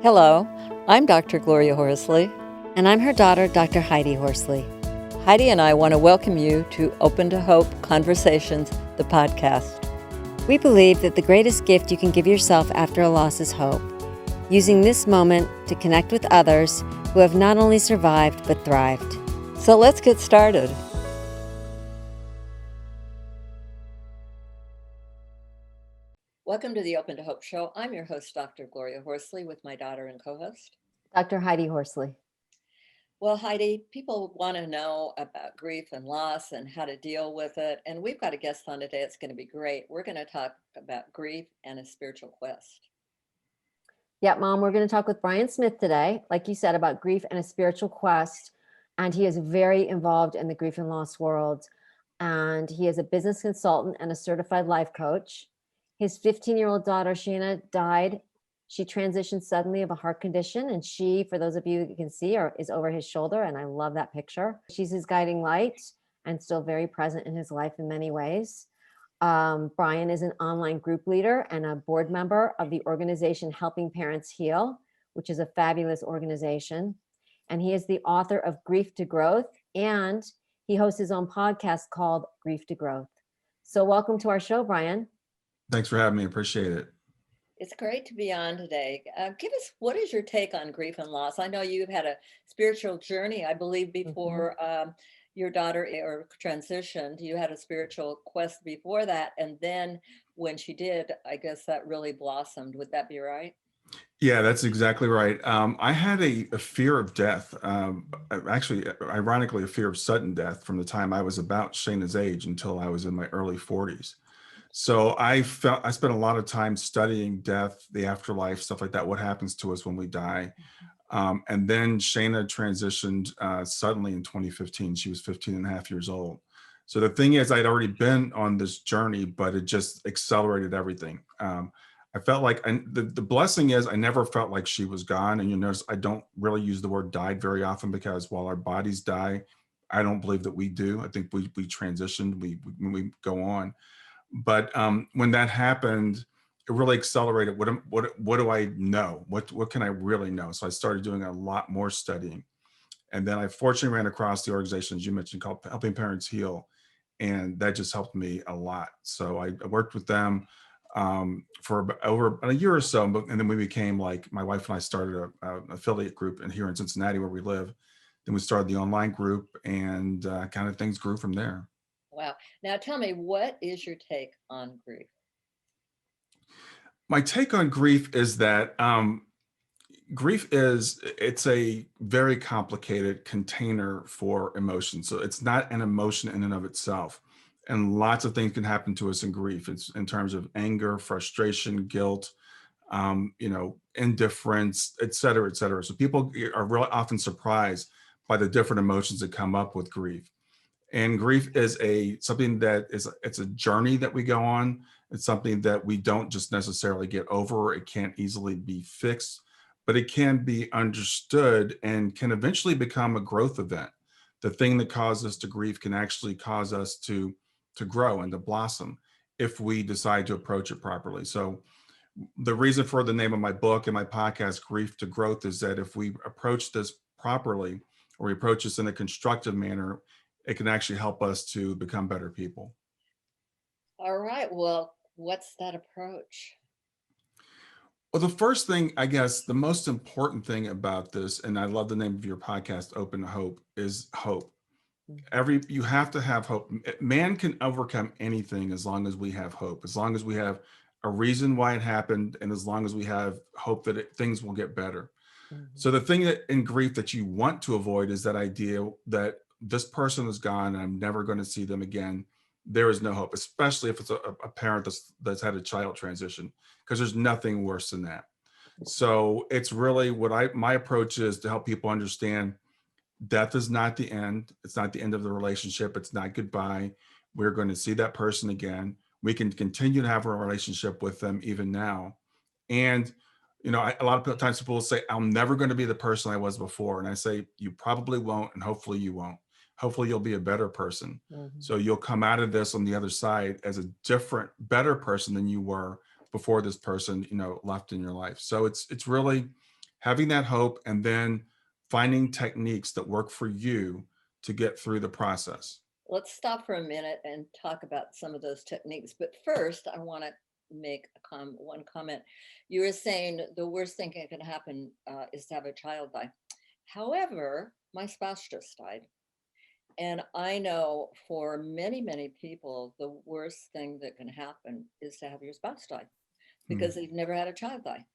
Hello, I'm Dr. Gloria Horsley. And I'm her daughter, Dr. Heidi Horsley. Heidi and I want to welcome you to Open to Hope Conversations, the podcast. We believe that the greatest gift you can give yourself after a loss is hope, using this moment to connect with others who have not only survived but thrived. So let's get started. Welcome to the Open to Hope show. I'm your host, Dr. Gloria Horsley, with my daughter and co-host, Dr. Heidi Horsley. Well, Heidi, people want to know about grief and loss and how to deal with it. And we've got a guest on today. It's going to be great. We're going to talk about grief and a spiritual quest. Yeah, Mom, we're going to talk with Brian Smith today, like you said, about grief and a spiritual quest. And he is very involved in the grief and loss world. And he is a business consultant and a certified life coach. His 15-year-old daughter, Shana, died. She transitioned suddenly of a heart condition. And she, for those of you who can see, is over his shoulder. And I love that picture. She's his guiding light and still very present in his life in many ways. Brian is an online group leader and a board member of the organization Helping Parents Heal, which is a fabulous organization. And he is the author of Grief to Growth, and he hosts his own podcast called Grief to Growth. So welcome to our show, Brian. Thanks for having me. Appreciate it. It's great to be on today. Give us, what is your take on grief and loss? I know you've had a spiritual journey, I believe, before your daughter or transitioned. You had a spiritual quest before that. And then when she did, I guess that really blossomed. Would that be right? Yeah, that's exactly right. I had a fear of death. Actually, ironically, a fear of sudden death from the time I was about Shana's age until I was in my early 40s. So I spent a lot of time studying death, the afterlife, stuff like that, what happens to us when we die. And then Shana transitioned suddenly in 2015. She was 15 and a half years old. So the thing is, I'd already been on this journey, but it just accelerated everything. I felt like the blessing is I never felt like she was gone. And you notice I don't really use the word died very often, because while our bodies die, I don't believe that we do. I think we transitioned, we go on. But when that happened, it really accelerated. What do I know? What can I really know? So I started doing a lot more studying. And then I fortunately ran across the organization, as you mentioned, called Helping Parents Heal. And that just helped me a lot. So I worked with them for over a year or so. And then we became, like, my wife and I started an affiliate group here in Cincinnati where we live. Then we started the online group, and kind of things grew from there. Wow. Now tell me, what is your take on grief? My take on grief is that it's a very complicated container for emotion. So it's not an emotion in and of itself. And lots of things can happen to us in grief. It's in terms of anger, frustration, guilt, indifference, et cetera, et cetera. So people are really often surprised by the different emotions that come up with grief. And grief is something that it's a journey that we go on. It's something that we don't just necessarily get over. It can't easily be fixed, but it can be understood and can eventually become a growth event. The thing that caused us to grieve can actually cause us to grow and to blossom if we decide to approach it properly. So the reason for the name of my book and my podcast, Grief to Growth, is that if we approach this properly, or we approach this in a constructive manner, it can actually help us to become better people. All right. Well, what's that approach? Well, the first thing, I guess, the most important thing about this, and I love the name of your podcast, Open to Hope, is hope. You have to have hope. Man can overcome anything as long as we have hope, as long as we have a reason why it happened, and as long as we have hope that things will get better. So the thing that in grief that you want to avoid is that idea that this person is gone and I'm never going to see them again. There is no hope, especially if it's a parent that's had a child transition, because there's nothing worse than that. So it's really my approach is to help people understand death is not the end. It's not the end of the relationship. It's not goodbye. We're going to see that person again. We can continue to have a relationship with them even now. And a lot of times people will say, I'm never going to be the person I was before. And I say, you probably won't. And hopefully you won't. Hopefully you'll be a better person. So you'll come out of this on the other side as a different, better person than you were before this person, left in your life. So it's really having that hope, and then finding techniques that work for you to get through the process. Let's stop for a minute and talk about some of those techniques. But first, I want to make one comment. You were saying the worst thing that can happen is to have a child die. However, my spouse just died. And I know for many, many people, the worst thing that can happen is to have your spouse die Mm. because they've never had a child die,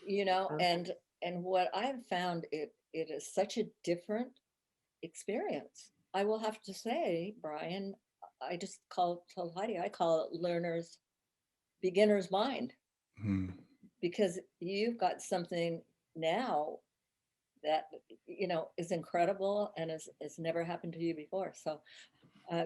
you know, Oh. and what I've found, it is such a different experience. I will have to say, Brian, I just told Heidi, I call it beginner's mind, Mm. because you've got something now that, you know, is incredible and has never happened to you before. So,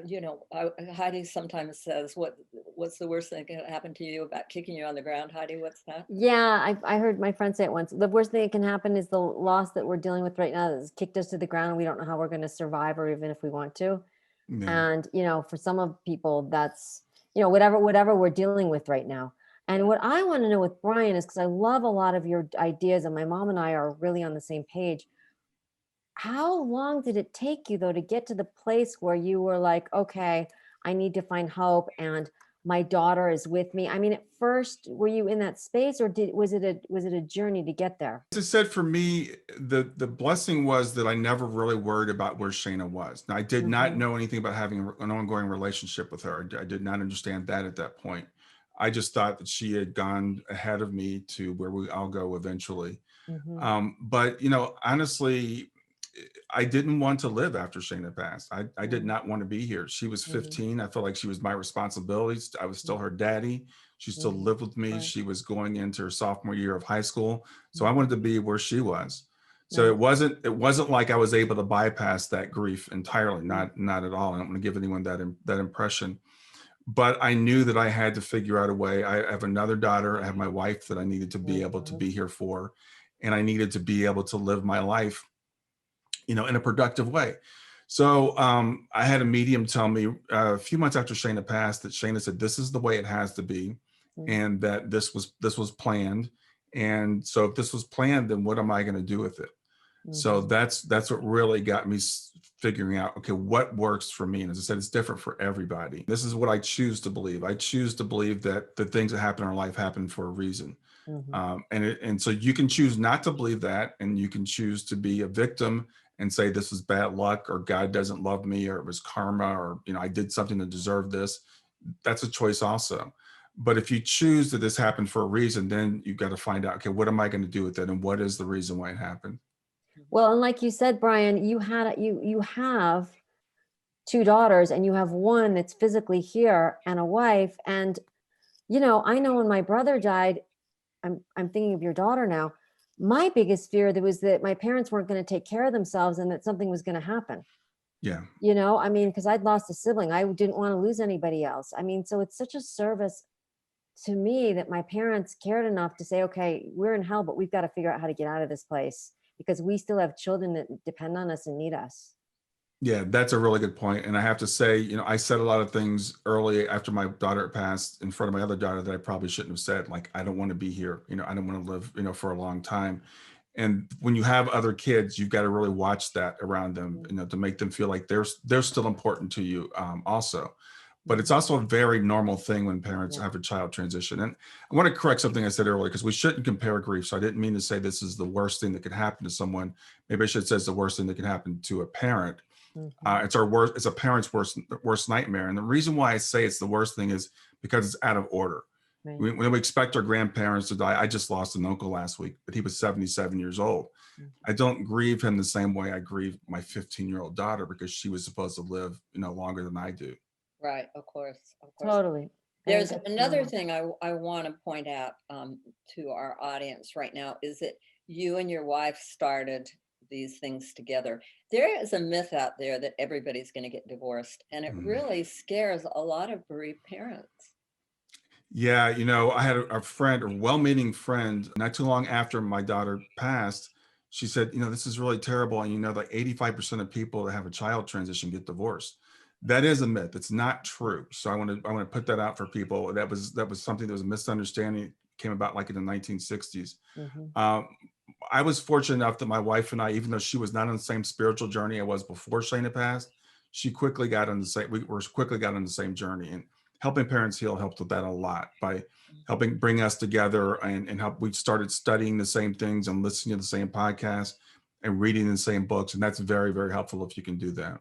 you know, Heidi sometimes says, what's the worst thing that can happen to you about kicking you on the ground? Heidi, what's that? Yeah, I heard my friend say it once. The worst thing that can happen is the loss that we're dealing with right now that has kicked us to the ground, and we don't know how we're going to survive, or even if we want to. Yeah. And, you know, for some of people, that's, you know, whatever we're dealing with right now. And what I want to know with Brian is, because I love a lot of your ideas, and my mom and I are really on the same page. How long did it take you, though, to get to the place where you were like, okay, I need to find hope, and my daughter is with me? I mean, at first, were you in that space, or was it a journey to get there? As I said, for me, the blessing was that I never really worried about where Shayna was. Now, I did not Mhm. know anything about having an ongoing relationship with her. I did not understand that at that point. I just thought that she had gone ahead of me to where I'll go eventually. Mhm. But you know, honestly, I didn't want to live after Shayna passed. I did Mhm. not want to be here. She was Mhm. 15. I felt like she was my responsibility. I was still her daddy. She still Mhm. lived with me. Right. She was going into her sophomore year of high school. So I Mhm. wanted to be where she was. So Right. it wasn't like I was able to bypass that grief entirely. Mhm. Not at all. I don't want to give anyone that impression. But I knew that I had to figure out a way. I have another daughter. I have my wife that I needed to be able to Mhm. be here for, and I needed to be able to live my life, you know, in a productive way. So I had a medium tell me a few months after Shayna passed that Shayna said, "This is the way it has to be," Mhm. and that this was planned. And so if this was planned, then what am I going to do with it? So Mhm. that's what really got me figuring out, okay, what works for me. And as I said, it's different for everybody. This is what I choose to believe. I choose to believe that the things that happen in our life happen for a reason. Mhm. And so you can choose not to believe that, and you can choose to be a victim and say this is bad luck, or God doesn't love me, or it was karma, or you know, I did something to deserve this. That's a choice also. But if you choose that this happened for a reason, then you've got to find out, okay, what am I going to do with it, and what is the reason why it happened? Well, and like you said, Brian, you have two daughters, and you have one that's physically here, and a wife. And you know, I know when my brother died, I'm thinking of your daughter now. My biggest fear that was that my parents weren't going to take care of themselves, and that something was going to happen. Yeah. You know, I mean, because I'd lost a sibling, I didn't want to lose anybody else. I mean, so it's such a service to me that my parents cared enough to say, okay, we're in hell, but we've got to figure out how to get out of this place, because we still have children that depend on us and need us. Yeah, that's a really good point. And I have to say, you know, I said a lot of things early after my daughter passed in front of my other daughter that I probably shouldn't have said. Like, I don't want to be here. You know, I don't want to live, you know, for a long time. And when you have other kids, you've got to really watch that around them, you know, to make them feel like they're still important to you, also. But it's Mhm. also a very normal thing when parents Yeah. have a child transition. And I want to correct something I said earlier, because we shouldn't compare grief. So I didn't mean to say this is the worst thing that could happen to someone. Maybe I should say it's the worst thing that can happen to a parent. Mhm. It's our worst. It's a parent's worst nightmare. And the reason why I say it's the worst thing is because it's out of order. Right. When we expect our grandparents to die, I just lost an uncle last week, but he was 77 years old. Mhm. I don't grieve him the same way I grieve my 15-year-old daughter, because she was supposed to live, you know, longer than I do. Right, of course, of course. Totally. I think There's that's another normal. thing I want to point out to our audience right now, is that you and your wife started these things together. There is a myth out there that everybody's going to get divorced, and it Mm. really scares a lot of bereaved parents. Yeah, you know, I had a friend, a well-meaning friend, not too long after my daughter passed. She said, you know, this is really terrible. And you know, like 85% of people that have a child transition get divorced. That is a myth. It's not true. So I want to put that out for people. That was something that was a misunderstanding. It came about like in the 1960s. Mhm. Um, I was fortunate enough that my wife and I, even though she was not on the same spiritual journey I was before Shayna passed, she quickly got on the same, we were quickly got on the same journey. And helping parents heal helped with that a lot by helping bring us together, and help. We started studying the same things and listening to the same podcasts and reading the same books. And that's very, very helpful if you can do that.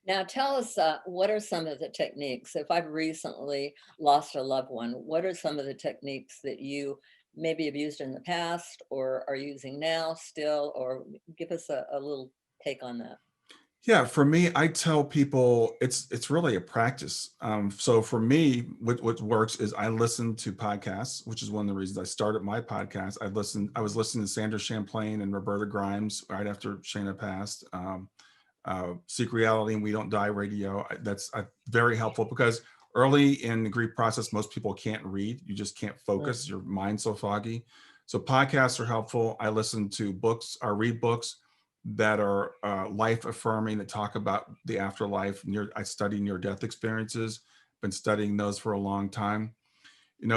Now, tell us, what are some of the techniques? If I've recently lost a loved one, what are some of the techniques that you maybe have used in the past or are using now still, or give us a little take on that? Yeah, for me, I tell people it's really a practice. So for me, what works is I listen to podcasts, which is one of the reasons I started my podcast. I was listening to Sandra Champlain and Roberta Grimes right after Shayna passed. Seek Reality and We Don't Die Radio. That's very helpful because early in the grief process, most people can't read. You just can't focus. Your mind's so foggy. So podcasts are helpful. I listen to books. I read books that are life affirming, that talk about the afterlife. I study near-death experiences. Been studying those for a long time.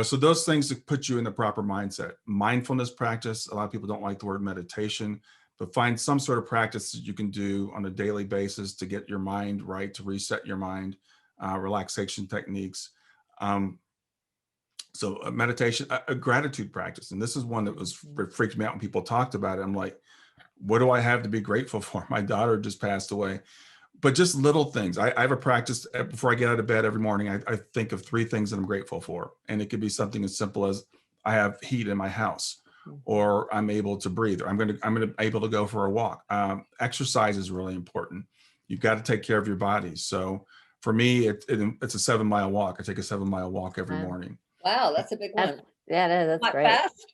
So those things that put you in the proper mindset. Mindfulness practice. A lot of people don't like the word meditation, but find some sort of practice that you can do on a daily basis to get your mind right, to reset your mind. Relaxation techniques. So a meditation, a gratitude practice. And this is one that freaked me out when people talked about it. I'm like, what do I have to be grateful for? My daughter just passed away. But just little things. I have a practice before I get out of bed every morning. I think of 3 things that I'm grateful for. And it could be something as simple as I have heat in my house, or I'm able to breathe, or I'm going to able to go for a walk. Exercise is really important. You've got to take care of your body. So for me, it's a 7-mile walk. I take a 7-mile walk every morning. Wow, that's a big one. Yeah, that's Not great. fast.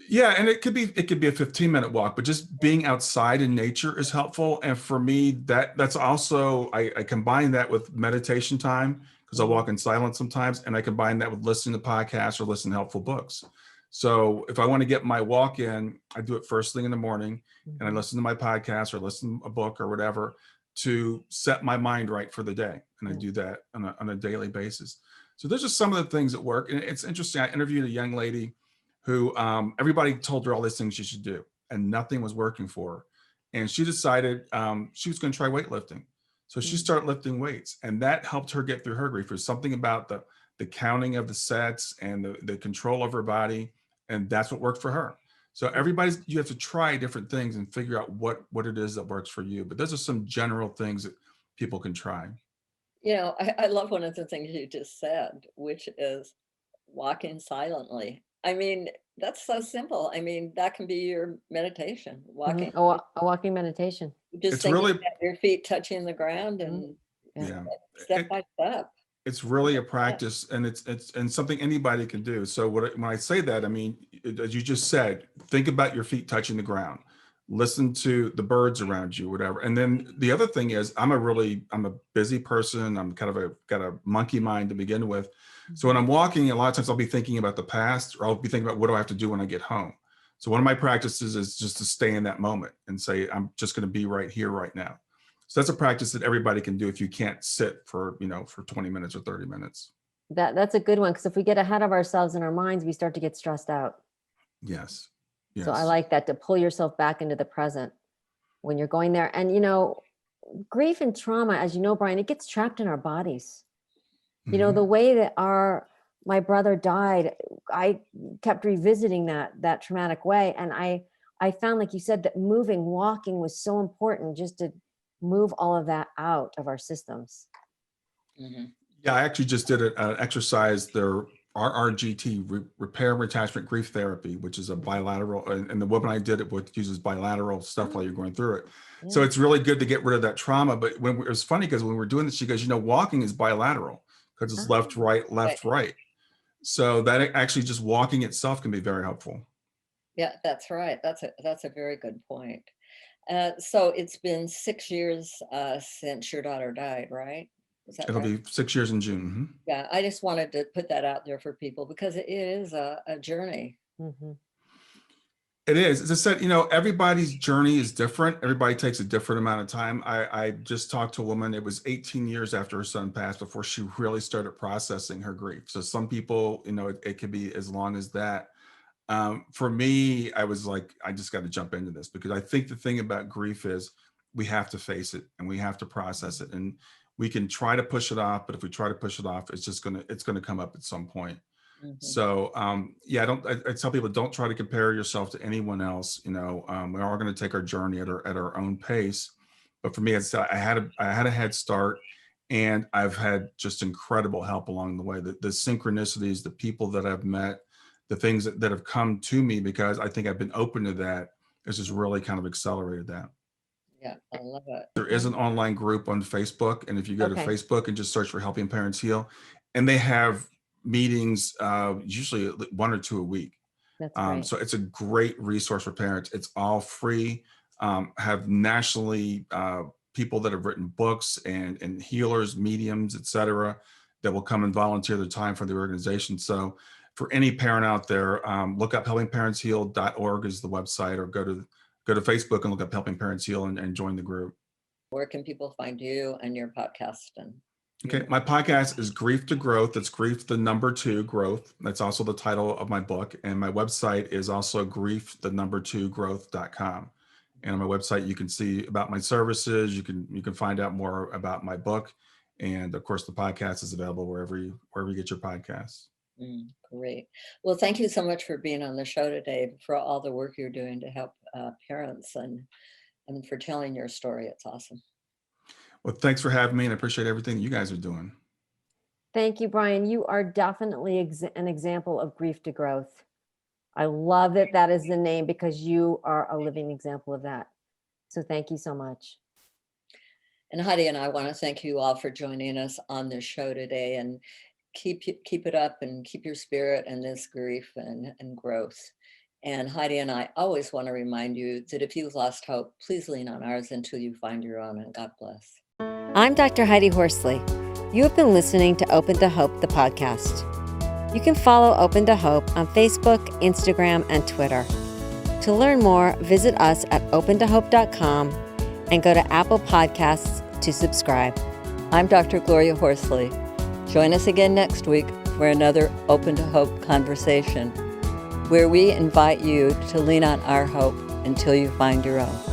Yeah, and it could be a 15-minute walk, but just being outside in nature is helpful. And for me, that's also I combine that with meditation time, because I walk in silence sometimes, and I combine that with listening to podcasts or listening to helpful books. So if I want to get my walk in, I do it first thing in the morning, and I listen to my podcast or listen to a book or whatever to set my mind right for the day. And I do that on a daily basis. So those are some of the things that work. And it's interesting. I interviewed a young lady who everybody told her all these things she should do, and nothing was working for her. And she decided she was going to try weightlifting. So she started lifting weights, and that helped her get through her grief. There's something about the counting of the sets and the control of her body, and that's what worked for her. So you have to try different things and figure out what it is that works for you. But those are some general things that people can try. I love one of the things you just said, which is walking silently. I mean, that's so simple. I mean, that can be your meditation, walking, A walking meditation. just It's thinking really, about your feet touching the ground and yeah. step by step. It's really a practice, and it's something anybody can do. So when I say that, I mean, as you just said, think about your feet touching the ground, listen to the birds around you, whatever. And then the other thing is, I'm a busy person. I'm kind of got a monkey mind to begin with. So when I'm walking, a lot of times I'll be thinking about the past, or I'll be thinking about what do I have to do when I get home. So one of my practices is just to stay in that moment and say, I'm just going to be right here, right now. So that's a practice that everybody can do if you can't sit for 20 minutes or 30 minutes. That's a good one, because if we get ahead of ourselves in our minds, we start to get stressed out. Yes. So I like that, to pull yourself back into the present when you're going there. And, grief and trauma, as you know, Brian, it gets trapped in our bodies. The way that my brother died, I kept revisiting that traumatic way. And I found, like you said, that walking was so important, just to move all of that out of our systems. Yeah, I actually just did an exercise, their RRGT, Repair Attachment Grief Therapy, which is a bilateral, and the woman I did it with uses bilateral stuff while you're going through it. Yeah. So it's really good to get rid of that trauma. But it was funny because when we were doing this, she goes, walking is bilateral because it's left, right, left, right. So that actually just walking itself can be very helpful. Yeah, that's right. That's a very good point. So it's been 6 years since your daughter died, right? Is that It'll right? be 6 years in June. Yeah, I just wanted to put that out there for people because it is a journey. It is. As I said, everybody's journey is different. Everybody takes a different amount of time. I just talked to a woman, it was 18 years after her son passed before she really started processing her grief. So some people, it could be as long as that. For me, I was like, I just got to jump into this because I think the thing about grief is we have to face it and we have to process it, and we can try to push it off, but if we try to push it off, it's gonna come up at some point. Mhm. So yeah, I tell people, don't try to compare yourself to anyone else. We're all going to take our journey at our own pace. But for me, I had a head start, and I've had just incredible help along the way. The synchronicities, the people that I've met, the things that have come to me because I think I've been open to that has just really kind of accelerated that. Yeah, I love it. There is an online group on Facebook, and if you go to Okay, Facebook and just search for Helping Parents Heal, and they have meetings, usually one or two a week. that's great. So it's a great resource for parents. It's all free. Have nationally people that have written books and healers, mediums, etc., that will come and volunteer their time for the organization. So for any parent out there, look up helpingparentsheal.org is the website, or go to Facebook and look up Helping Parents Heal and join the group. Where can people find you and your podcast and Okay, my podcast is Grief to Growth. It's Grief, the number two, growth. That's also the title of my book. And my website is also grief, the number two, growth.com. And on my website, you can see about my services. You can find out more about my book. And of course, the podcast is available wherever you get your podcasts. Great. Well, thank you so much for being on the show today, for all the work you're doing to help parents and for telling your story. It's awesome. Well, thanks for having me, and I appreciate everything you guys are doing. Thank you, Brian. You are definitely an example of grief to growth. I love that that is the name because you are a living example of that. So thank you so much. And Heidi and I want to thank you all for joining us on this show today, and keep it up and keep your spirit in this grief and growth. And Heidi and I always want to remind you that if you've lost hope, please lean on ours until you find your own, and God bless. I'm Dr. Heidi Horsley. You have been listening to Open to Hope, the podcast. You can follow Open to Hope on Facebook, Instagram, and Twitter. To learn more, visit us at opentohope.com and go to Apple Podcasts to subscribe. I'm Dr. Gloria Horsley. Join us again next week for another Open to Hope conversation, where we invite you to lean on our hope until you find your own.